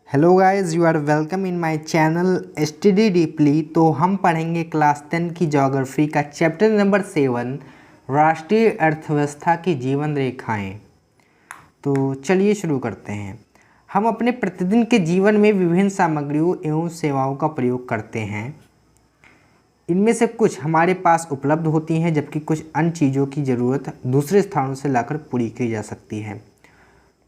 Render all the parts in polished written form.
Hello guys, you are welcome in my channel study deeply. तो हम पढ़ेंगे class 10 की ज्योग्राफी का चैप्टर नंबर 7, राष्ट्रीय अर्थव्यवस्था की जीवन रेखाएं। तो चलिए शुरू करते हैं। हम अपने प्रतिदिन के जीवन में विभिन्न सामग्रियों एवं सेवाओं का प्रयोग करते हैं। इनमें से कुछ हमारे पास उपलब्ध होती हैं, जबकि कुछ अन्य चीज़ों की ज़रूरत दूसरे स्थानों से लाकर पूरी की जा सकती है।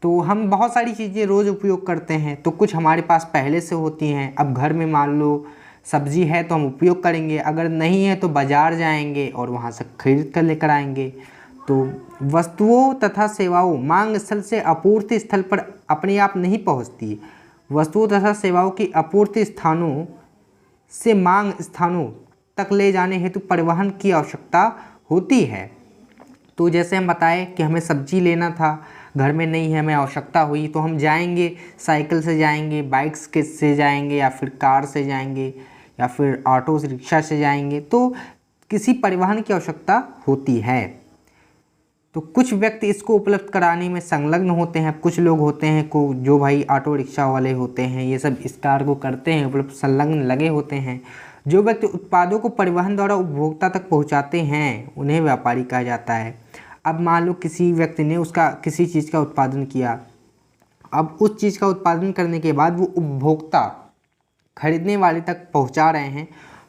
तो हम बहुत सारी चीज़ें रोज़ उपयोग करते हैं, तो कुछ हमारे पास पहले से होती हैं। अब घर में मान लो सब्जी है तो हम उपयोग करेंगे, अगर नहीं है तो बाज़ार जाएंगे और वहाँ से खरीद कर लेकर आएंगे। तो वस्तुओं तथा सेवाओं मांग स्थल से आपूर्ति स्थल पर अपने आप नहीं पहुँचती। वस्तुओं तथा सेवाओं की आपूर्ति स्थानों से मांग स्थानों तक ले जाने हेतु परिवहन की आवश्यकता होती है। तो जैसे हम बताएं कि हमें सब्जी लेना था, घर में नहीं है, हमें आवश्यकता हुई, तो हम जाएंगे, साइकिल से जाएंगे, बाइक्स के से जाएंगे, या फिर कार से जाएंगे, या फिर ऑटो से, रिक्शा से जाएंगे। तो किसी परिवहन की आवश्यकता होती है। तो कुछ व्यक्ति इसको उपलब्ध कराने में संलग्न होते हैं। कुछ लोग होते हैं को जो भाई ऑटो रिक्शा वाले होते हैं, ये सब इस कार्य को करते हैं, उपलब्ध संलग्न लगे होते हैं। जो व्यक्ति उत्पादों को परिवहन द्वारा उपभोक्ता तक पहुंचाते हैं, उन्हें व्यापारी कहा जाता है। अब मान लो किसी व्यक्ति ने उसका किसी चीज़ का उत्पादन किया, अब उस चीज़ का उत्पादन करने के बाद वो उपभोक्ता खरीदने वाले तक पहुंचा रहे हैं,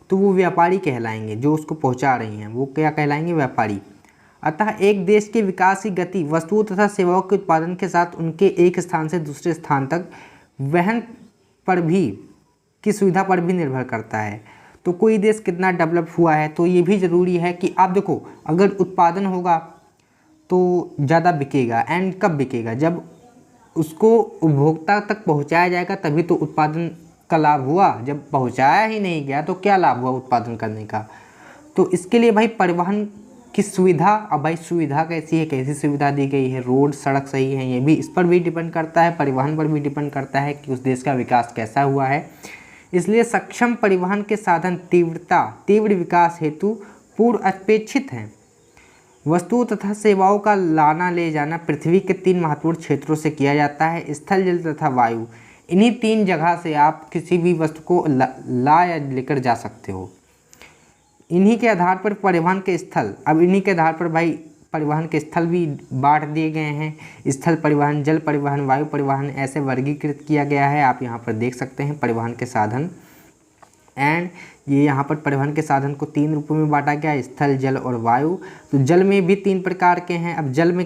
तो वो व्यापारी कहलाएंगे। जो उसको पहुंचा रहे हैं वो क्या कहलाएंगे? व्यापारी। अतः एक देश के विकास की गति वस्तुओं तथा सेवाओं के उत्पादन के साथ उनके एक स्थान से दूसरे स्थान तक वहन पर भी की सुविधा पर भी निर्भर करता है। तो कोई देश कितना डेवलप हुआ है, तो ये भी ज़रूरी है कि आप देखो, अगर उत्पादन होगा तो ज़्यादा बिकेगा। एंड कब बिकेगा? जब उसको उपभोक्ता तक पहुंचाया जाएगा, तभी तो उत्पादन का लाभ हुआ। जब पहुंचाया ही नहीं गया तो क्या लाभ हुआ उत्पादन करने का? तो इसके लिए भाई परिवहन की सुविधा, अब भाई सुविधा कैसी है, कैसी सुविधा दी गई है, रोड सड़क सही है, ये भी इस पर भी डिपेंड करता है, परिवहन पर भी डिपेंड करता है कि उस देश का विकास कैसा हुआ है। इसलिए सक्षम परिवहन के साधन तीव्र विकास हेतु पूर्व अपेक्षित हैं। वस्तुओं तथा सेवाओं का लाना ले जाना पृथ्वी के 3 महत्वपूर्ण क्षेत्रों से किया जाता है: स्थल, जल तथा वायु। इन्हीं 3 जगह से आप किसी भी वस्तु को ला या लेकर जा सकते हो। इन्हीं के आधार पर परिवहन के स्थल, अब इन्हीं के आधार पर भाई परिवहन के स्थल भी बांट दिए गए हैं। स्थल परिवहन, जल परिवहन, वायु परिवहन, ऐसे वर्गीकृत किया गया है। आप यहाँ पर देख सकते हैं परिवहन के साधन। एंड ये यहाँ पर परिवहन के साधन को 3 रूपों में बांटा गया है: स्थल, जल और वायु। तो जल में भी 3 प्रकार के हैं। अब जल में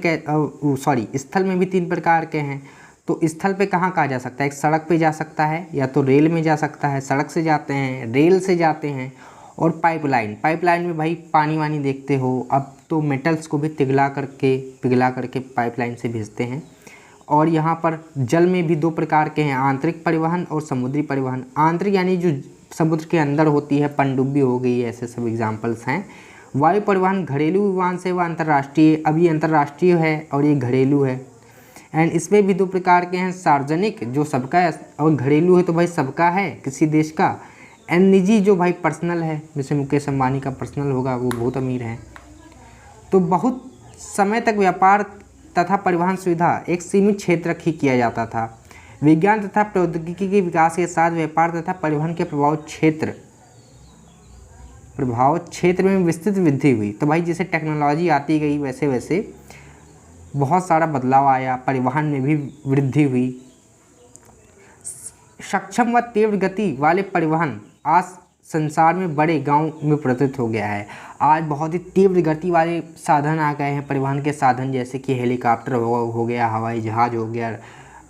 स्थल में भी 3 प्रकार के हैं। तो स्थल पे कहाँ कहा जा सकता है? एक सड़क पे जा सकता है, या तो रेल में जा सकता है, सड़क से जाते हैं, रेल से जाते हैं। और पाइपलाइन में भाई पानी वानी देखते हो, अब तो मेटल्स को भी पिघला करके पाइपलाइन से भेजते हैं। और यहाँ पर जल में भी 2 प्रकार के हैं: आंतरिक परिवहन और समुद्री परिवहन। आंतरिक यानी जो समुद्र के अंदर होती है, पनडुब्बी हो गई, ऐसे सब एग्जाम्पल्स हैं। वायु परिवहन घरेलू विमान सेवा, अंतर्राष्ट्रीय। अब ये अंतर्राष्ट्रीय है और ये घरेलू है। एंड इसमें भी 2 प्रकार के हैं: सार्वजनिक जो सबका है, और घरेलू है तो भाई सबका है किसी देश का। एंड निजी जो भाई पर्सनल है, जैसे मुकेश अंबानी का पर्सनल होगा, वो बहुत अमीर है। तो बहुत समय तक व्यापार तथा परिवहन सुविधा एक सीमित क्षेत्र तक ही किया जाता था। विज्ञान तथा प्रौद्योगिकी के विकास के साथ व्यापार तथा परिवहन के प्रभाव क्षेत्र में विस्तृत वृद्धि हुई। तो भाई जैसे टेक्नोलॉजी आती गई, वैसे वैसे बहुत सारा बदलाव आया, परिवहन में भी वृद्धि हुई। सक्षम व तीव्र गति वाले परिवहन आज संसार में बड़े गांव में प्रचलित हो गया है। आज बहुत ही तीव्र गति वाले साधन आ गए हैं परिवहन के साधन, जैसे कि हेलीकॉप्टर हो गया, हवाई जहाज़ हो गया,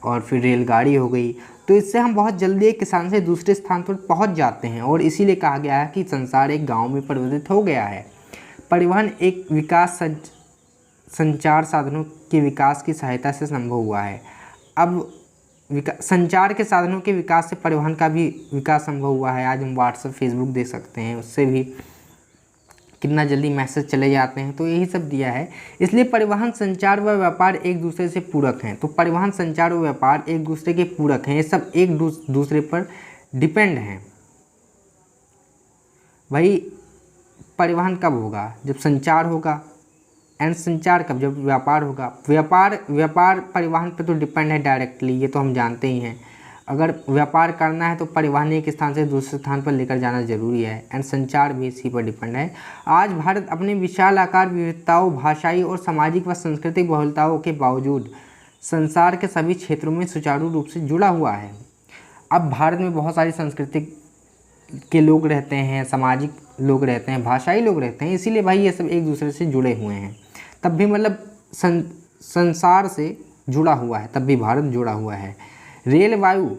और फिर रेलगाड़ी हो गई। तो इससे हम बहुत जल्दी एक स्थान से दूसरे स्थान पर पहुंच जाते हैं, और इसीलिए कहा गया है कि संसार एक गांव में परिवर्तित हो गया है। परिवहन एक विकास संचार साधनों के विकास की सहायता से संभव हुआ है। अब संचार के साधनों के विकास से परिवहन का भी विकास संभव हुआ है। आज हम व्हाट्सएप, फेसबुक देख सकते हैं, उससे भी कितना जल्दी मैसेज चले जाते हैं। तो यही सब दिया है। इसलिए परिवहन, संचार व व्यापार एक दूसरे से पूरक हैं। तो परिवहन, संचार व व्यापार एक दूसरे के पूरक हैं, ये सब एक दूसरे पर डिपेंड हैं। भाई परिवहन कब होगा? जब संचार होगा। एंड संचार कब? जब व्यापार होगा। व्यापार परिवहन पे तो डिपेंड है डायरेक्टली, ये तो हम जानते ही हैं। अगर व्यापार करना है तो परिवहन एक स्थान से दूसरे स्थान पर लेकर जाना जरूरी है, एंड संचार भी इसी पर डिपेंड है। आज भारत अपने विशाल आकार, विविधताओं, भाषाई और सामाजिक व सांस्कृतिक बहुलताओं के बावजूद संसार के सभी क्षेत्रों में सुचारू रूप से जुड़ा हुआ है। अब भारत में बहुत सारी संस्कृति के लोग रहते हैं, सामाजिक लोग रहते हैं, भाषाई लोग रहते हैं, इसीलिए भाई ये सब एक दूसरे से जुड़े हुए हैं। तब भी मतलब संसार से जुड़ा हुआ है, तब भी भारत जुड़ा हुआ है। रेल, वायु,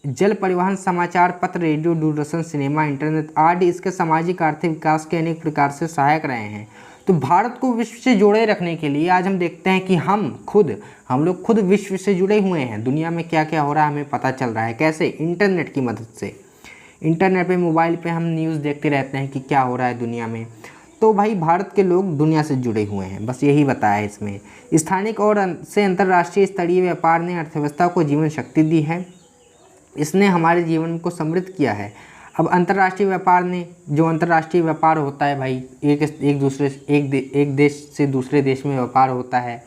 जल परिवहन, समाचार पत्र, रेडियो, दूरदर्शन, सिनेमा, इंटरनेट आदि इसके सामाजिक आर्थिक विकास के अनेक प्रकार से सहायक रहे हैं। तो भारत को विश्व से जोड़े रखने के लिए आज हम देखते हैं कि हम लोग खुद विश्व से जुड़े हुए हैं। दुनिया में क्या क्या हो रहा है हमें पता चल रहा है। कैसे? इंटरनेट की मदद से। इंटरनेट पे, मोबाइल पे हम न्यूज़ देखते रहते हैं कि क्या हो रहा है दुनिया में। तो भाई भारत के लोग दुनिया से जुड़े हुए हैं, बस यही बताया है इसमें। स्थानिक और से अंतर्राष्ट्रीय स्तरीय व्यापार ने अर्थव्यवस्था को जीवन शक्ति दी है, इसने हमारे जीवन को समृद्ध किया है। अब अंतर्राष्ट्रीय व्यापार ने, जो अंतर्राष्ट्रीय व्यापार होता है भाई, एक देश से दूसरे देश में व्यापार होता है,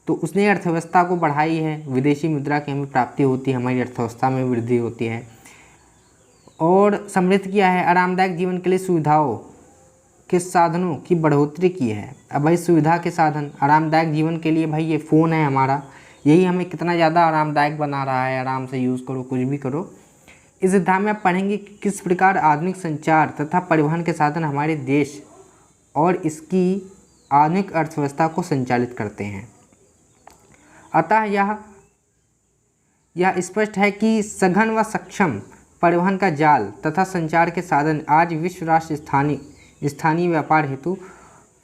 तो उसने अर्थव्यवस्था को बढ़ाई है। विदेशी मुद्रा की हमें प्राप्ति होती है, हमारी अर्थव्यवस्था में वृद्धि होती है और समृद्ध किया है। आरामदायक जीवन के लिए सुविधाओं के साधनों की बढ़ोतरी की है। अब भाई सुविधा के साधन, आरामदायक जीवन के लिए भाई ये फ़ोन है हमारा, यही हमें कितना ज़्यादा आरामदायक बना रहा है। आराम से यूज़ करो, कुछ भी करो। इस अध्याय में आप पढ़ेंगे कि किस प्रकार आधुनिक संचार तथा परिवहन के साधन हमारे देश और इसकी आधुनिक अर्थव्यवस्था को संचालित करते हैं। अतः यह स्पष्ट है कि सघन व सक्षम परिवहन का जाल तथा संचार के साधन आज विश्व राष्ट्र स्थानीय व्यापार हेतु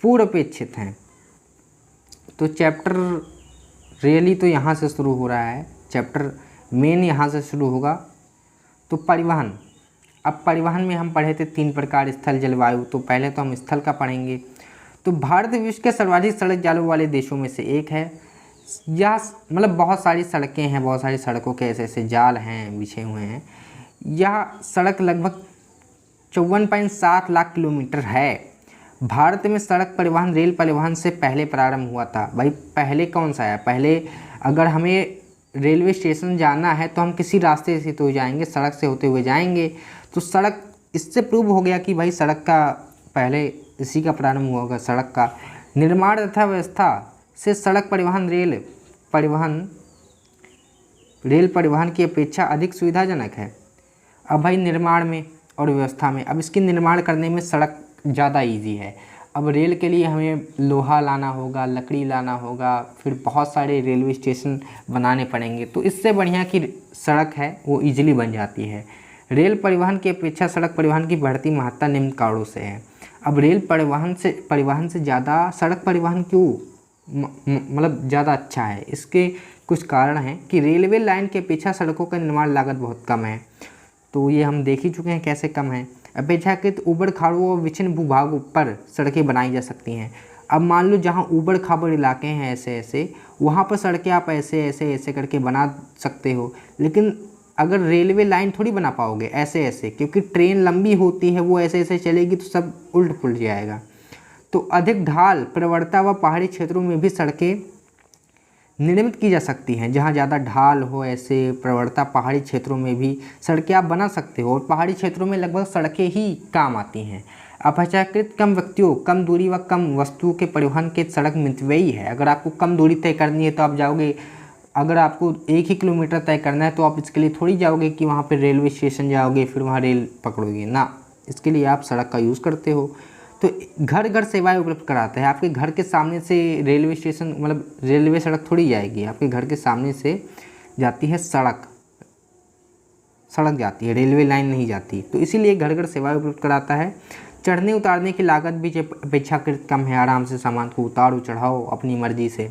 पूर्वापेक्षित हैं। तो चैप्टर रियली तो यहाँ से शुरू हो रहा है, चैप्टर मेन यहाँ से शुरू होगा। तो परिवहन, अब परिवहन में हम पढ़े थे 3 प्रकार, स्थल, जल, वायु। तो पहले तो हम स्थल का पढ़ेंगे। तो भारत विश्व के सर्वाधिक सड़क जालों वाले देशों में से एक है। यह मतलब बहुत सारी सड़कें हैं, बहुत सारी सड़कों के ऐसे ऐसे जाल हैं, बिछे हुए हैं। यह सड़क लगभग 54.7 लाख किलोमीटर है। भारत में सड़क परिवहन रेल परिवहन से पहले प्रारंभ हुआ था। भाई पहले कौन सा है? पहले अगर हमें रेलवे स्टेशन जाना है तो हम किसी रास्ते से तो जाएंगे, सड़क से होते हुए जाएंगे। तो सड़क, इससे प्रूव हो गया कि भाई सड़क का पहले इसी का प्रारंभ हुआ होगा। सड़क का निर्माण तथा व्यवस्था से सड़क परिवहन रेल परिवहन की अपेक्षा अधिक सुविधाजनक है। अब भाई निर्माण में और व्यवस्था में, अब इसके निर्माण करने में सड़क ज़्यादा इजी है। अब रेल के लिए हमें लोहा लाना होगा, लकड़ी लाना होगा, फिर बहुत सारे रेलवे स्टेशन बनाने पड़ेंगे। तो इससे बढ़िया कि सड़क है वो इजीली बन जाती है। रेल परिवहन की अपेक्षा सड़क परिवहन की बढ़ती महत्ता निम्न कारणों से है। अब रेल परिवहन से ज़्यादा सड़क परिवहन क्यों मतलब ज़्यादा अच्छा है? इसके कुछ कारण हैं कि रेलवे लाइन की अपेक्षा सड़कों का निर्माण लागत बहुत कम है। तो ये हम देख ही चुके हैं कैसे कम है। अपेक्षाकृत ऊबड़ खाबड़ और विच्छिन्न भूभागों पर सड़कें बनाई जा सकती हैं। अब मान लो जहाँ ऊबड़ खाबड़ इलाके हैं ऐसे ऐसे, वहाँ पर सड़कें आप ऐसे ऐसे ऐसे करके बना सकते हो, लेकिन अगर रेलवे लाइन थोड़ी बना पाओगे ऐसे ऐसे, क्योंकि ट्रेन लंबी होती है, वो ऐसे ऐसे चलेगी तो सब उल्ट पुल्ट जाएगा। तो अधिक ढाल, प्रवणता व पहाड़ी क्षेत्रों में भी सड़कें निर्मित की जा सकती हैं। जहाँ ज़्यादा ढाल हो, ऐसे प्रवणता, पहाड़ी क्षेत्रों में भी सड़कें आप बना सकते हो, और पहाड़ी क्षेत्रों में लगभग सड़कें ही काम आती हैं। अपेक्षाकृत कम व्यक्तियों, कम दूरी व कम वस्तुओं के परिवहन के सड़क मितव्ययी है। अगर आपको कम दूरी तय करनी है तो आप जाओगे, अगर आपको 1 ही किलोमीटर तय करना है तो आप इसके लिए थोड़ी जाओगे कि वहाँ पर रेलवे स्टेशन जाओगे फिर वहाँ रेल पकड़ोगे ना, इसके लिए आप सड़क का यूज़ करते हो। तो घर घर सेवाएं उपलब्ध कराता है। आपके घर के सामने से रेलवे स्टेशन, मतलब रेलवे सड़क थोड़ी जाएगी, आपके घर के सामने से जाती है सड़क जाती है, रेलवे लाइन नहीं जाती। तो इसीलिए घर घर सेवाएं उपलब्ध कराता है। चढ़ने उतारने की लागत भी अपेक्षाकृत कम है। आराम से सामान को उतारो चढ़ाओ अपनी मर्जी से।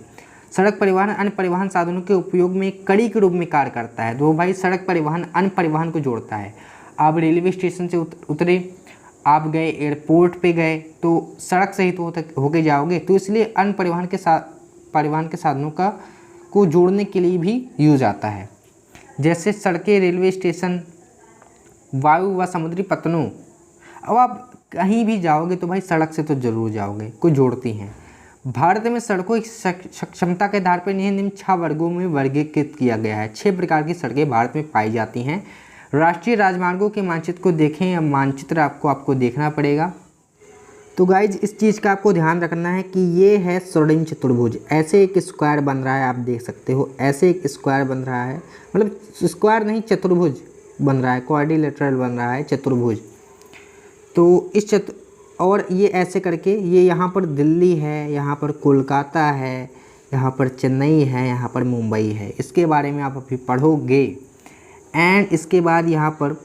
सड़क परिवहन अन्य परिवहन साधनों के उपयोग में एक कड़ी के रूप में कार्य करता है। तो भाई सड़क परिवहन अन्य परिवहन को जोड़ता है। आप रेलवे स्टेशन से उतरे, आप गए एयरपोर्ट पे गए, तो सड़क से ही तो होके जाओगे। तो इसलिए अन्य परिवहन के साधनों को जोड़ने के लिए भी यूज आता है। जैसे सड़कें, रेलवे स्टेशन, वायु व समुद्री पतनों। अब आप कहीं भी जाओगे तो भाई सड़क से तो ज़रूर जाओगे, को जोड़ती हैं। भारत में सड़कों की क्षमता के आधार पर इन्हें निम्न 6 वर्गों में वर्गीकृत किया गया है। 6 प्रकार की सड़कें भारत में पाई जाती हैं। राष्ट्रीय राजमार्गों के मानचित्र को देखें, या मानचित्र आपको देखना पड़ेगा। तो गाइज इस चीज़ का आपको ध्यान रखना है कि ये है स्वर्णिम चतुर्भुज। ऐसे एक स्क्वायर बन रहा है, आप देख सकते हो, ऐसे एक स्क्वायर बन रहा है, मतलब स्क्वायर नहीं चतुर्भुज बन रहा है, क्वाड्रिलेटरल बन रहा है, चतुर्भुज। तो इस और ये ऐसे करके, ये यहाँ पर दिल्ली है, यहाँ पर कोलकाता है, यहाँ पर चेन्नई है, यहाँ पर मुंबई है। इसके बारे में आप अभी पढ़ोगे। एंड इसके बाद यहाँ पर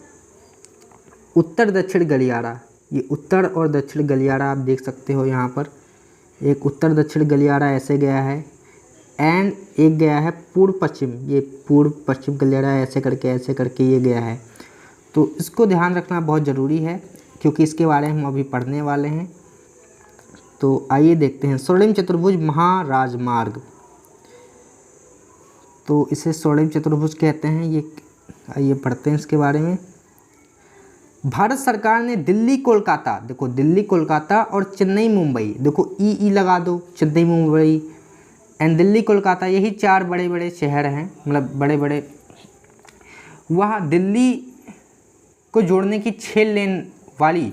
उत्तर दक्षिण गलियारा, ये उत्तर और दक्षिण गलियारा आप देख सकते हो। यहाँ पर एक उत्तर दक्षिण गलियारा ऐसे गया है, एंड एक गया है पूर्व पश्चिम, ये पूर्व पश्चिम गलियारा ऐसे करके ये गया है। तो इसको ध्यान रखना बहुत ज़रूरी है, क्योंकि इसके बारे में हम अभी पढ़ने वाले हैं। तो आइए देखते हैं स्वर्णिम चतुर्भुज महाराजमार्ग। तो इसे स्वर्णिम चतुर्भुज कहते हैं। ये आइए पढ़ते हैं इसके बारे में। भारत सरकार ने दिल्ली कोलकाता, देखो दिल्ली कोलकाता और चेन्नई मुंबई, देखो ई लगा दो, चेन्नई मुंबई एंड दिल्ली कोलकाता, यही 4 बड़े बड़े शहर हैं, मतलब बड़े बड़े। वह दिल्ली को जोड़ने की 6 लेन वाली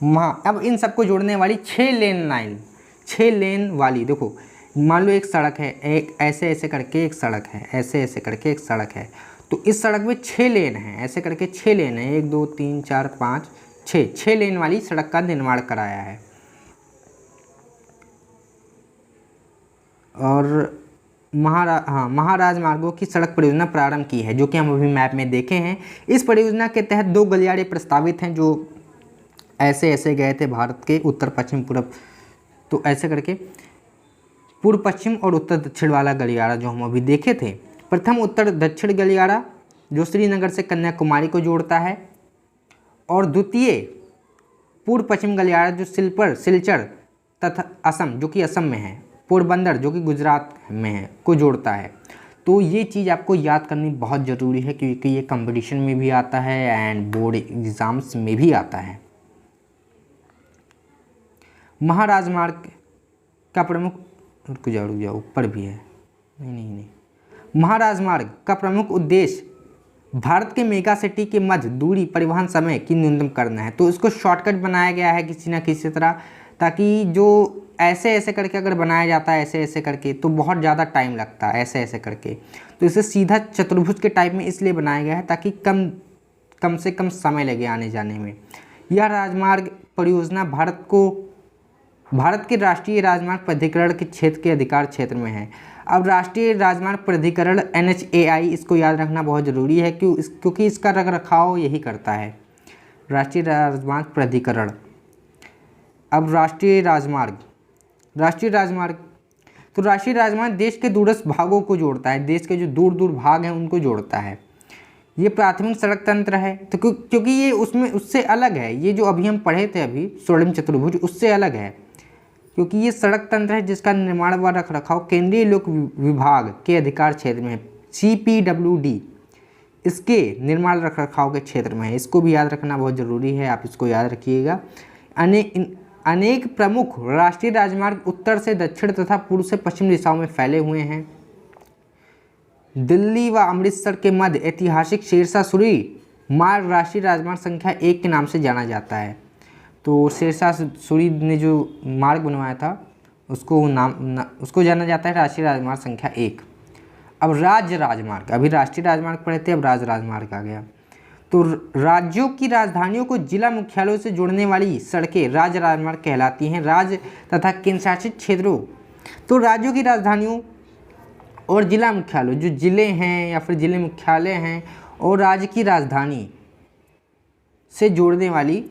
अब इन सबको जोड़ने वाली 6 लेन वाली, देखो मान लो एक सड़क है, एक ऐसे करके एक सड़क है, ऐसे करके एक सड़क है। तो इस सड़क में 6 लेन हैं, ऐसे करके 6 लेन हैं, 1 2 3 4 5 6 लेन वाली सड़क का निर्माण कराया है। और महाराजमार्गों की सड़क परियोजना प्रारंभ की है, जो कि हम अभी मैप में देखे हैं। इस परियोजना के तहत 2 गलियारे प्रस्तावित हैं, जो ऐसे गए थे भारत के उत्तर पश्चिम पूर्व। तो ऐसे करके पूर्व पश्चिम और उत्तर दक्षिण वाला गलियारा जो हम अभी देखे थे। प्रथम उत्तर दक्षिण गलियारा जो श्रीनगर से कन्याकुमारी को जोड़ता है, और द्वितीय पूर्व पश्चिम गलियारा जो सिलचर तथा असम, जो कि असम में है, पोरबंदर जो कि गुजरात में है, को जोड़ता है। तो ये चीज़ आपको याद करनी बहुत ज़रूरी है, क्योंकि ये कंपटीशन में भी आता है एंड बोर्ड एग्ज़ाम्स में भी आता है। महाराजमार्ग का प्रमुख, रुक जाओ ऊपर भी है, नहीं, महाराजमार्ग का प्रमुख उद्देश्य भारत के मेगा सिटी के मध्य दूरी परिवहन समय की न्यूनतम करना है। तो इसको शॉर्टकट बनाया गया है किसी न किसी तरह, ताकि जो ऐसे करके अगर बनाया जाता है ऐसे करके तो बहुत ज़्यादा टाइम लगता है, ऐसे करके। तो इसे सीधा चतुर्भुज के टाइप में इसलिए बनाया गया है ताकि कम से कम समय लगे आने जाने में। यह राजमार्ग परियोजना भारत के राष्ट्रीय राजमार्ग प्राधिकरण के क्षेत्र के अधिकार क्षेत्र में है। अब राष्ट्रीय राजमार्ग प्राधिकरण NHAI, इसको याद रखना बहुत ज़रूरी है, क्योंकि इसका रखरखाव यही करता है, राष्ट्रीय राजमार्ग प्राधिकरण। अब राष्ट्रीय राजमार्ग तो राष्ट्रीय राजमार्ग देश के दूरस्थ भागों को जोड़ता है, देश के जो दूर भाग हैं उनको जोड़ता है। ये प्राथमिक सड़क तंत्र है, तो क्योंकि ये उससे अलग है, ये जो अभी हम पढ़े थे अभी स्वर्णिम चतुर्भुज, उससे अलग है, क्योंकि ये सड़क तंत्र है जिसका निर्माण व रखरखाव केंद्रीय लोक विभाग के अधिकार क्षेत्र में है, CPWD, इसके निर्माण रखरखाव के क्षेत्र में है। इसको भी याद रखना बहुत ज़रूरी है, आप इसको याद रखिएगा। अनेक प्रमुख राष्ट्रीय राजमार्ग उत्तर से दक्षिण तथा पूर्व से पश्चिम दिशाओं में फैले हुए हैं। दिल्ली व अमृतसर के मध्य ऐतिहासिक शेरशाह सूरी मार्ग राष्ट्रीय राजमार्ग संख्या 1 के नाम से जाना जाता है। तो शेरशाह सूरी ने जो मार्ग बनवाया था उसको जाना जाता है राष्ट्रीय राजमार्ग संख्या 1। अब राज्य राजमार्ग, अभी राष्ट्रीय राजमार्ग पढ़े थे, अब राज्य राजमार्ग आ गया। तो राज्यों की राजधानियों को जिला मुख्यालयों से जोड़ने वाली सड़कें राज्य राजमार्ग कहलाती हैं। राज्य तथा केंद्रशासित क्षेत्रों, तो राज्यों की राजधानियों और जिला मुख्यालय, जो जिले हैं या फिर जिले मुख्यालय हैं और राज्य की राजधानी से जोड़ने वाली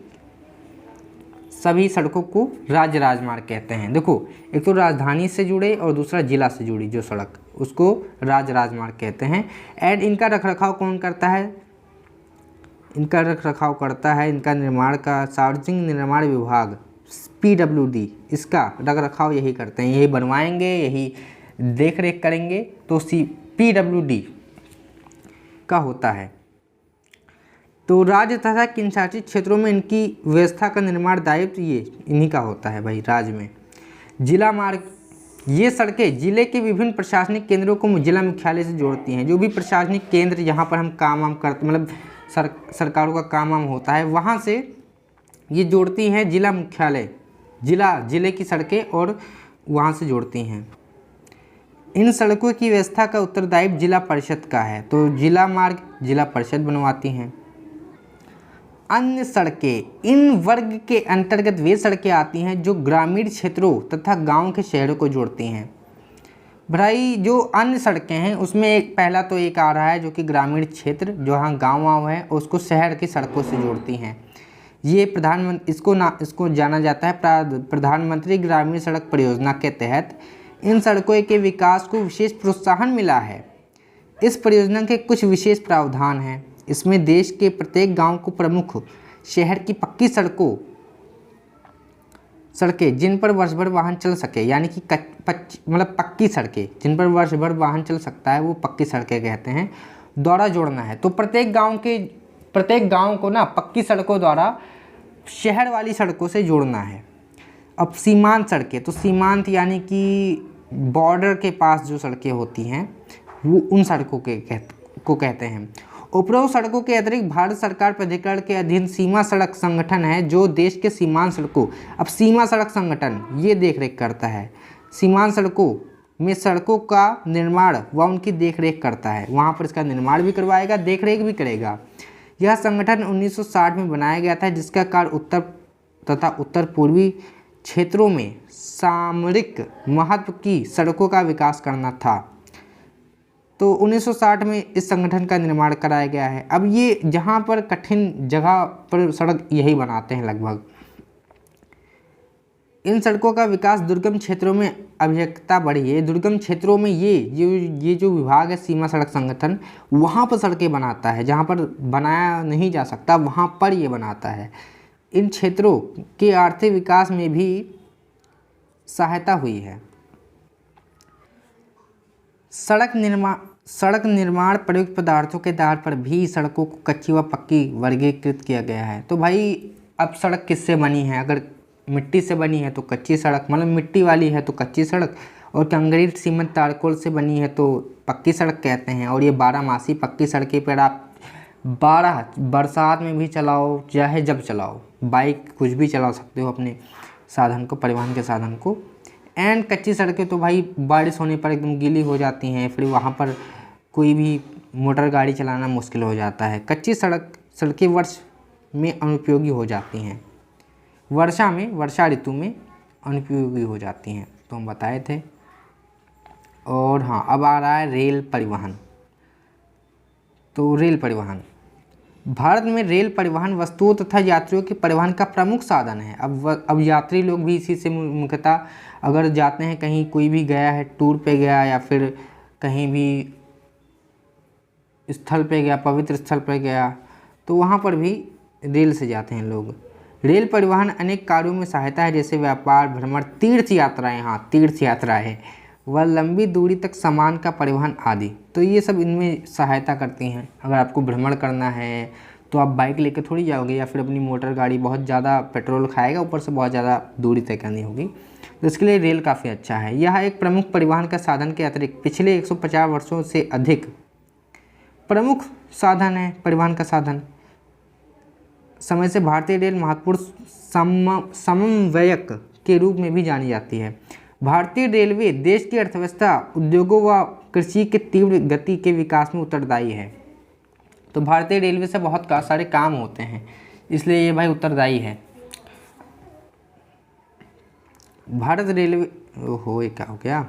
सभी सड़कों को राज्य राजमार्ग कहते हैं। देखो, एक तो राजधानी से जुड़े और दूसरा जिला से जुड़ी जो सड़क, उसको राज्य राजमार्ग कहते हैं। एंड इनका रखरखाव कौन करता है? इनका निर्माण का सार्वजनिक निर्माण विभाग PWD, इसका रखरखाव यही करते हैं, यही बनवाएंगे, यही देख रेख करेंगे, तो PWD का होता है। तो राज्य तथा केंद्रशासित क्षेत्रों में इनकी व्यवस्था का निर्माण दायित्व ये इन्हीं का होता है भाई, राज्य में। जिला मार्ग ये सड़कें जिले के विभिन्न प्रशासनिक केंद्रों को जिला मुख्यालय से जोड़ती हैं। जो भी प्रशासनिक केंद्र जहाँ पर हम काम वाम करते, मतलब सरकारों का काम वाम होता है, वहाँ से ये जोड़ती हैं जिला मुख्यालय, जिले की सड़कें, और वहाँ से जोड़ती हैं। इन सड़कों की व्यवस्था का उत्तरदायित्व जिला परिषद का है, तो जिला मार्ग जिला परिषद बनवाती हैं। अन्य सड़कें, इन वर्ग के अंतर्गत वे सड़कें आती हैं जो ग्रामीण क्षेत्रों तथा गांव के शहरों को जोड़ती हैं। भाई जो अन्य सड़कें हैं उसमें एक पहला तो एक आ रहा है जो कि ग्रामीण क्षेत्र, जो हाँ गाँव वाँव है, उसको शहर की सड़कों से जोड़ती हैं। ये इसको जाना जाता है प्रधानमंत्री ग्रामीण सड़क परियोजना के तहत इन सड़कों के विकास को विशेष प्रोत्साहन मिला है। इस परियोजना के कुछ विशेष प्रावधान हैं। इसमें देश के प्रत्येक गांव को प्रमुख शहर की पक्की सड़कें जिन पर वर्ष भर वाहन चल सके, यानी कि मतलब पक्की सड़कें जिन पर वर्ष भर वाहन चल सकता है, वो पक्की सड़कें कहते हैं, द्वारा जोड़ना है। तो प्रत्येक गांव को ना पक्की सड़कों द्वारा शहर वाली सड़कों से जोड़ना है। अब सीमांत सड़कें, तो सीमांत यानी कि बॉर्डर के पास जो सड़कें होती हैं वो उन सड़कों को कहते हैं। उपरोक्त सड़कों के अतिरिक्त भारत सरकार प्राधिकरण के अधीन सीमा सड़क संगठन है जो देश के सीमांत सड़कों, अब सीमा सड़क संगठन ये देखरेख करता है, सीमांत सड़कों में सड़कों का निर्माण व उनकी देखरेख करता है। वहाँ पर इसका निर्माण भी करवाएगा, देखरेख भी करेगा। यह संगठन 1960 में बनाया गया था, जिसका कार्य उत्तर तथा उत्तर पूर्वी क्षेत्रों में सामरिक महत्व की सड़कों का विकास करना था। तो 1960 में इस संगठन का निर्माण कराया गया है। अब ये जहाँ पर कठिन जगह पर सड़क यही बनाते हैं लगभग। इन सड़कों का विकास दुर्गम क्षेत्रों में आवश्यकता बढ़ी है। दुर्गम क्षेत्रों में ये जो विभाग है सीमा सड़क संगठन, वहाँ पर सड़कें बनाता है, जहाँ पर बनाया नहीं जा सकता वहाँ पर ये बनाता है। इन क्षेत्रों के आर्थिक विकास में भी सहायता हुई है। सड़क निर्माण प्रयुक्त पदार्थों के आधार पर भी सड़कों को कच्ची व पक्की वर्गीकृत किया गया है। तो भाई अब सड़क किससे बनी है? अगर मिट्टी से बनी है तो कच्ची सड़क, मतलब मिट्टी वाली है तो कच्ची सड़क, और कंक्रीट सीमेंट तारकोल से बनी है तो पक्की सड़क कहते हैं। और ये 12 पक्की सड़कें पर आप 12 बरसात में भी चलाओ, चाहे जब चलाओ, बाइक कुछ भी चला सकते हो अपने साधन को, परिवहन के साधन को। एंड कच्ची सड़कें तो भाई बारिश होने पर एकदम गीली हो जाती हैं, फिर वहाँ पर कोई भी मोटर गाड़ी चलाना मुश्किल हो जाता है। कच्ची सड़कें वर्ष में अनुपयोगी हो जाती हैं, वर्षा ऋतु में अनुपयोगी हो जाती हैं, तो हम बताए थे। और हाँ, अब आ रहा है रेल परिवहन। तो रेल परिवहन, भारत में रेल परिवहन वस्तुओं तथा यात्रियों के परिवहन का प्रमुख साधन है। अब यात्री लोग भी इसी से मुख्यतः अगर जाते हैं, कहीं कोई भी गया है, टूर पे गया या फिर कहीं भी स्थल पे गया, पवित्र स्थल पे गया, तो वहाँ पर भी रेल से जाते हैं लोग। रेल परिवहन अनेक कार्यों में सहायता है, जैसे व्यापार, भ्रमण, तीर्थ यात्राएँ, हाँ तीर्थ यात्राएँ, व लंबी दूरी तक सामान का परिवहन आदि। तो ये सब इनमें सहायता करती हैं। अगर आपको भ्रमण करना है तो आप बाइक लेकर थोड़ी जाओगे, या फिर अपनी मोटर गाड़ी, बहुत ज़्यादा पेट्रोल खाएगा, ऊपर से बहुत ज़्यादा दूरी तय करनी होगी, तो इसके लिए रेल काफ़ी अच्छा है। यह एक प्रमुख परिवहन का साधन के अतिरिक्त पिछले 150 वर्षों से अधिक प्रमुख साधन है, परिवहन का साधन। समय से भारतीय रेल महत्वपूर्ण समन्वयक के रूप में भी जानी जाती है। भारतीय रेलवे देश की अर्थव्यवस्था, उद्योगों व कृषि के तीव्र गति के विकास में उत्तरदायी है। तो भारतीय रेलवे से बहुत सारे काम होते हैं, इसलिए ये भाई उत्तरदायी है। भारत रेलवे, ओहो ये क्या हो गया?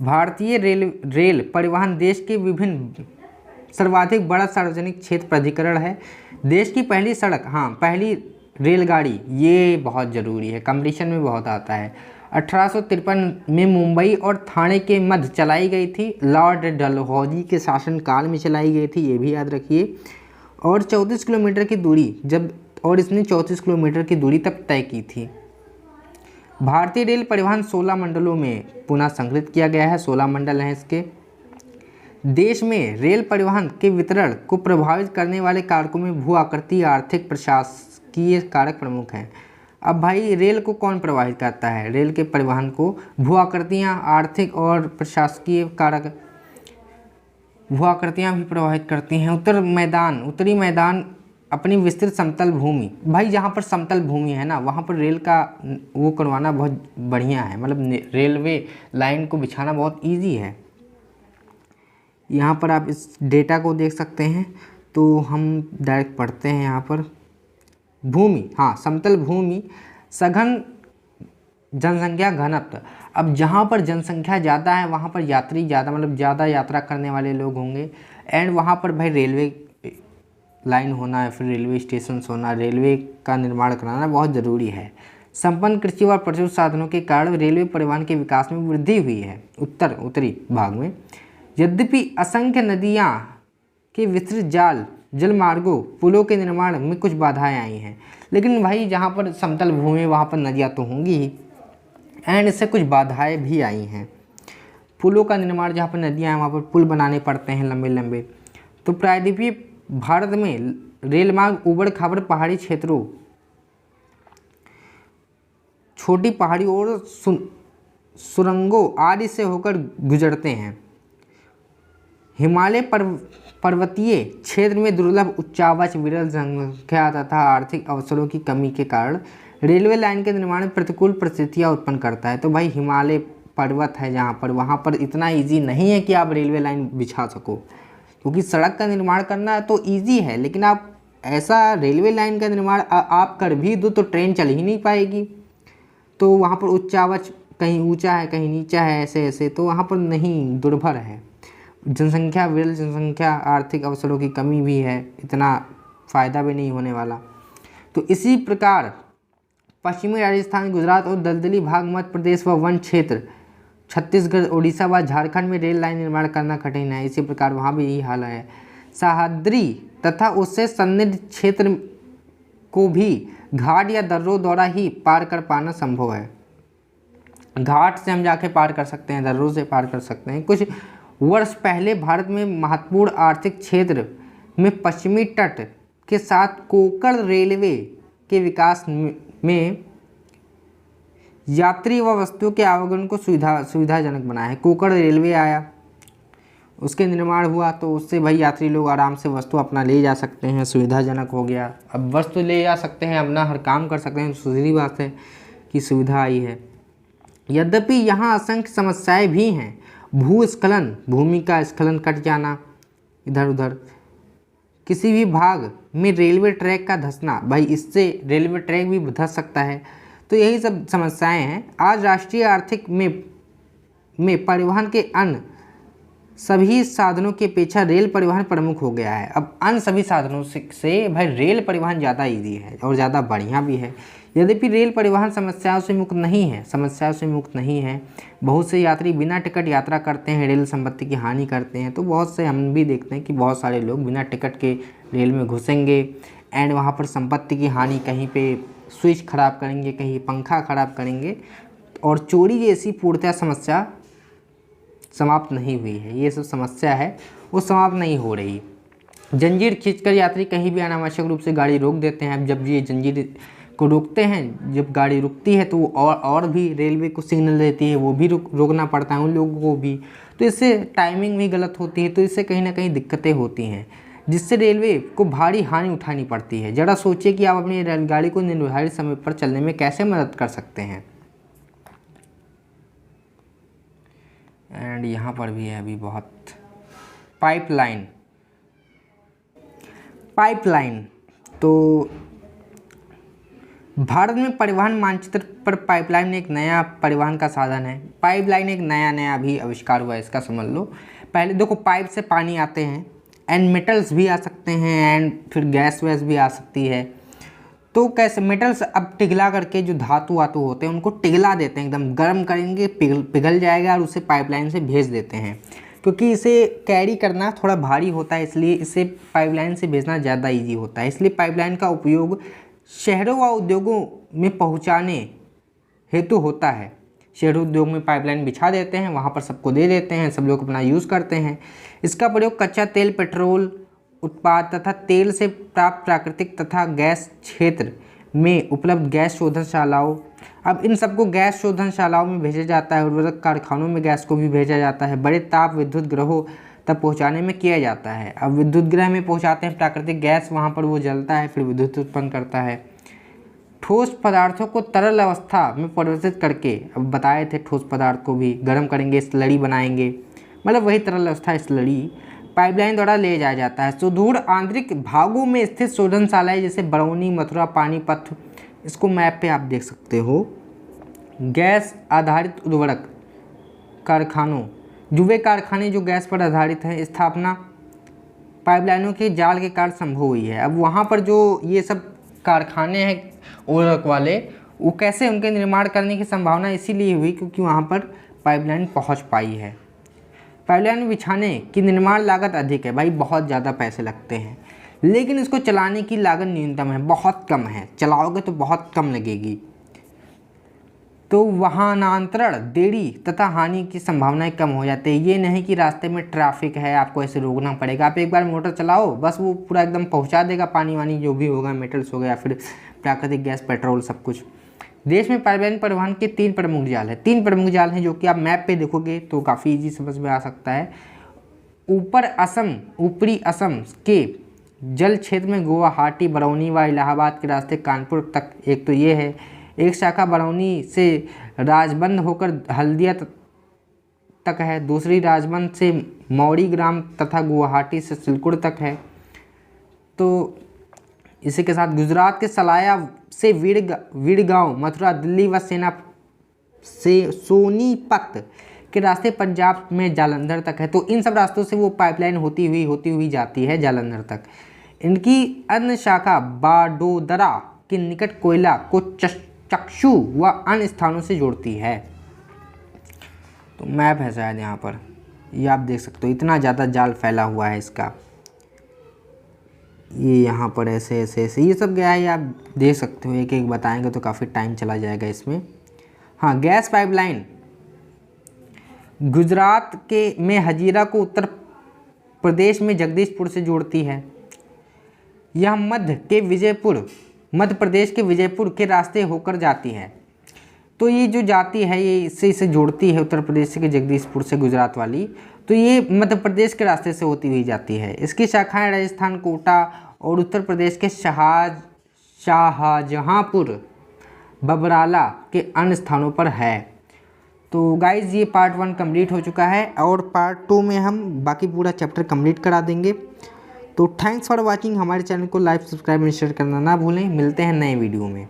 भारतीय रेल परिवहन देश के विभिन्न सर्वाधिक बड़ा सार्वजनिक क्षेत्र प्राधिकरण है। देश की पहली सड़क, हाँ पहली रेलगाड़ी, ये बहुत ज़रूरी है, कंपटीशन में बहुत आता है। 1853 में मुंबई और ठाणे के मध्य चलाई गई थी, लॉर्ड डलहौजी के शासनकाल में चलाई गई थी, ये भी याद रखिए। और 34 किलोमीटर की दूरी इसने 34 किलोमीटर की दूरी तक तय की थी। भारतीय रेल परिवहन 16 मंडलों में पुनः संकलित किया गया है, 16 मंडल हैं इसके। देश में रेल परिवहन के वितरण को प्रभावित करने वाले कारकों में भू आकृति, आर्थिक, प्रशासकीय कारक प्रमुख हैं। अब भाई रेल को कौन प्रभावित करता है? रेल के परिवहन को भू आकृतियाँ, आर्थिक और प्रशासकीय कारक भू आकृतियाँ भी प्रभावित करती हैं। उत्तरी मैदान अपनी विस्तृत समतल भूमि, भाई जहाँ पर समतल भूमि है ना वहाँ पर रेल का वो करवाना बहुत बढ़िया है, मतलब रेलवे लाइन को बिछाना बहुत ईजी है। यहाँ पर आप इस डेटा को देख सकते हैं, तो हम डायरेक्ट पढ़ते हैं यहाँ पर। भूमि, हाँ समतल भूमि, सघन जनसंख्या घनत्व, अब जहाँ पर जनसंख्या ज़्यादा है वहाँ पर यात्री ज़्यादा, मतलब ज़्यादा यात्रा करने वाले लोग होंगे, एंड वहाँ पर भाई रेलवे लाइन होना है, फिर रेलवे स्टेशन होना, रेलवे का निर्माण कराना बहुत ज़रूरी है। संपन्न कृषि और प्रचुर साधनों के कारण रेलवे परिवहन के विकास में वृद्धि हुई है उत्तरी भाग में। यद्यपि असंख्य नदियाँ के विस्तृत जलमार्गों, पुलों के निर्माण में कुछ बाधाएं आई हैं, लेकिन भाई जहाँ पर समतल भूमि वहाँ पर नदियाँ तो होंगी ही, एंड इससे कुछ बाधाएं भी आई हैं। पुलों का निर्माण, जहाँ पर नदियाँ हैं वहाँ पर पुल बनाने पड़ते हैं लंबे लंबे। तो प्रायद्वीपीय भारत में रेल मार्ग ऊबड़ खाबड़ पहाड़ी क्षेत्रों, छोटी पहाड़ियों और सुरंगों आदि से होकर गुजरते हैं। हिमालय पर्वतीय क्षेत्र में दुर्लभ उच्चावच, विरल जनसंख्या तथा आर्थिक अवसरों की कमी के कारण रेलवे लाइन के निर्माण में प्रतिकूल परिस्थितियां उत्पन्न करता है। तो भाई हिमालय पर्वत है जहाँ पर, वहाँ पर इतना इजी नहीं है कि आप रेलवे लाइन बिछा सको, क्योंकि सड़क का निर्माण करना तो इजी है, लेकिन आप ऐसा रेलवे लाइन का निर्माण आप कर भी दो तो ट्रेन चल ही नहीं पाएगी। तो वहाँ पर उच्चावच, कहीं ऊंचा है कहीं नीचा है, ऐसे तो वहाँ पर नहीं, दुर्भर है। जनसंख्या, विरल जनसंख्या, आर्थिक अवसरों की कमी भी है, इतना फ़ायदा भी नहीं होने वाला। तो इसी प्रकार पश्चिमी राजस्थान, गुजरात और दलदली भाग, मध्य प्रदेश व वन क्षेत्र, छत्तीसगढ़, उड़ीसा व झारखंड में रेल लाइन निर्माण करना कठिन है। इसी प्रकार वहाँ भी यही हाल है। सह्याद्री तथा उससे सन्निध क्षेत्र को भी घाट या दर्रों द्वारा ही पार कर पाना संभव है। घाट से हम जाके पार कर सकते हैं, दर्रों से पार कर सकते हैं। कुछ वर्ष पहले भारत में महत्वपूर्ण आर्थिक क्षेत्र में पश्चिमी तट के साथ कोंकण रेलवे के विकास में यात्री व वस्तुओं के आवागमन को सुविधाजनक बनाया है। कोंकण रेलवे आया, उसके निर्माण हुआ, तो उससे भाई यात्री लोग आराम से वस्तु अपना ले जा सकते हैं, सुविधाजनक हो गया। अब वस्तु ले जा सकते हैं, अपना हर काम कर सकते हैं, सीधी बात है कि सुविधा आई है। यद्यपि यहाँ असंख्य समस्याएं भी हैं। भूस्खलन, भूमि का स्खलन, कट जाना इधर उधर, किसी भी भाग में रेलवे ट्रैक का धंसना, भाई इससे रेलवे ट्रैक भी धंस सकता है। तो यही सब समस्याएं हैं। आज राष्ट्रीय आर्थिक में परिवहन के अन्य सभी साधनों की अपेक्षा रेल परिवहन प्रमुख हो गया है। अब अन्य सभी साधनों से भाई रेल परिवहन ज़्यादा ईजी है और ज़्यादा बढ़िया भी है। यद्यपि रेल परिवहन समस्याओं से मुक्त नहीं है। बहुत से यात्री बिना टिकट यात्रा करते हैं, रेल संपत्ति की हानि करते हैं। तो बहुत से हम भी देखते हैं कि बहुत सारे लोग बिना टिकट के रेल में घुसेंगे एंड वहाँ पर संपत्ति की हानि, कहीं पे स्विच खराब करेंगे, कहीं पंखा खराब करेंगे, और चोरी जैसी पूर्णतः समस्या समाप्त नहीं हुई है। ये सब समस्या है वो समाप्त नहीं हो रही। जंजीर खींचकर यात्री कहीं भी अनावश्यक रूप से गाड़ी रोक देते हैं। अब जब ये जंजीर को रोकते हैं, जब गाड़ी रुकती है तो और भी रेलवे को सिग्नल देती है, वो भी रोकना पड़ता है उन लोगों को भी। तो इससे टाइमिंग भी गलत होती है, तो इससे कहीं ना कहीं दिक्कतें होती हैं, जिससे रेलवे को भारी हानि उठानी पड़ती है। ज़रा सोचिए कि आप अपनी रेलगाड़ी को निर्धारित समय पर चलने में कैसे मदद कर सकते हैं। एंड यहाँ पर भी है अभी बहुत पाइपलाइन। तो भारत में परिवहन मानचित्र पर पाइपलाइन एक नया परिवहन का साधन है। पाइपलाइन एक नया भी आविष्कार हुआ है, इसका समझ लो। पहले देखो, पाइप से पानी आते हैं एंड मेटल्स भी आ सकते हैं एंड फिर गैस वैस भी आ सकती है। तो कैसे मेटल्स अब पिघला करके जो धातु होते हैं उनको पिघला देते हैं, एकदम गर्म करेंगे, पिघल जाएगा और उसे पाइपलाइन से भेज देते हैं। क्योंकि इसे कैरी करना थोड़ा भारी होता है, इसलिए इसे पाइपलाइन से भेजना ज़्यादा ईजी होता है। इसलिए पाइपलाइन का उपयोग शहरों व उद्योगों में पहुंचाने हेतु होता है। शहरों उद्योग में पाइपलाइन बिछा देते हैं, वहां पर सबको दे देते हैं, सब लोग अपना यूज़ करते हैं। इसका प्रयोग कच्चा तेल, पेट्रोल उत्पाद तथा तेल से प्राप्त प्राकृतिक तथा गैस क्षेत्र में उपलब्ध गैस शोधनशालाओं, अब इन सबको गैस शोधनशालाओं में भेजा जाता है, उर्वरक कारखानों में गैस को भी भेजा जाता है, बड़े ताप विद्युत ग्रहों तक पहुंचाने में किया जाता है। अब विद्युत ग्रह में पहुंचाते हैं प्राकृतिक गैस, वहाँ पर वो जलता है, फिर विद्युत उत्पन्न करता है। ठोस पदार्थों को तरल अवस्था में परिवर्तित करके, अब बताए थे ठोस पदार्थ को भी गर्म करेंगे, स्लरी बनाएंगे, मतलब वही तरल अवस्था स्लरी पाइपलाइन द्वारा ले जाया जाता है। सुदूर आंतरिक भागों में स्थित शोधनशालाएं जैसे बरौनी, मथुरा, पानीपत, इसको मैप पे आप देख सकते हो। गैस आधारित उर्वरक कारखानों, जुए कारखाने जो गैस पर आधारित हैं, स्थापना पाइपलाइनों के जाल के कारण संभव हुई है। अब वहाँ पर जो ये सब कारखाने हैं उर्वरक वाले, वो कैसे उनके निर्माण करने की संभावना इसीलिए हुई क्योंकि वहाँ पर पाइपलाइन पहुँच पाई है। पाइपलाइन बिछाने की निर्माण लागत अधिक है, भाई बहुत ज़्यादा पैसे लगते हैं, लेकिन इसको चलाने की लागत न्यूनतम है, बहुत कम है, चलाओगे तो बहुत कम लगेगी। तो वाहनांतरण, देरी तथा हानि की संभावनाएं कम हो जाती है। ये नहीं कि रास्ते में ट्रैफिक है आपको ऐसे रोकना पड़ेगा, आप एक बार मोटर चलाओ बस वो पूरा एकदम पहुंचा देगा, पानी वानी जो भी होगा, मेटल्स हो गया, फिर प्राकृतिक गैस, पेट्रोल, सब कुछ। देश में पाइपलाइन परिवहन के 3 प्रमुख जाल है, 3 प्रमुख जाल हैं जो कि आप मैप पे देखोगे तो काफ़ी ईजी समझ में आ सकता है। ऊपरी असम के जल क्षेत्र में गुवाहाटी, बरौनी व इलाहाबाद के रास्ते कानपुर तक, एक तो ये है। एक शाखा बरौनी से राजबंद होकर हल्दिया तक है, दूसरी राजबंद से मौड़ी ग्राम तथा गुवाहाटी से सिलकुड़ तक है। तो इसी के साथ गुजरात के सलाया से वीरगांव, मथुरा, दिल्ली व सेना से सोनीपत के रास्ते पंजाब में जालंधर तक है। तो इन सब रास्तों से वो पाइपलाइन होती हुई जाती है जालंधर तक। इनकी अन्य शाखा बाडोदरा के निकट कोयला को चक्षु व अन्य स्थानों से जोड़ती है। तो मैप है शायद यहाँ पर, ये आप देख सकते हो, इतना ज़्यादा जाल फैला हुआ है इसका। ये यहाँ पर ऐसे ये सब गया है, आप देख सकते हो, एक एक बताएंगे तो काफ़ी टाइम चला जाएगा इसमें। हाँ, गैस पाइपलाइन गुजरात के में हजीरा को उत्तर प्रदेश में जगदीशपुर से जोड़ती है। यह मध्य प्रदेश के विजयपुर के रास्ते होकर जाती है। तो ये जो जाती है ये इसे जोड़ती है उत्तर प्रदेश के जगदीशपुर से, गुजरात वाली, तो ये मध्य प्रदेश के रास्ते से होती हुई जाती है। इसकी शाखाएं राजस्थान, कोटा और उत्तर प्रदेश के शाहजहांपुर, बबराला के अन्य स्थानों पर है। तो गाइज़ ये पार्ट 1 कंप्लीट हो चुका है और पार्ट 2 में हम बाकी पूरा चैप्टर कंप्लीट करा देंगे। तो थैंक्स फॉर वाचिंग। हमारे चैनल को लाइक, सब्सक्राइब एंड शेयर करना ना भूलें। मिलते हैं नए वीडियो में।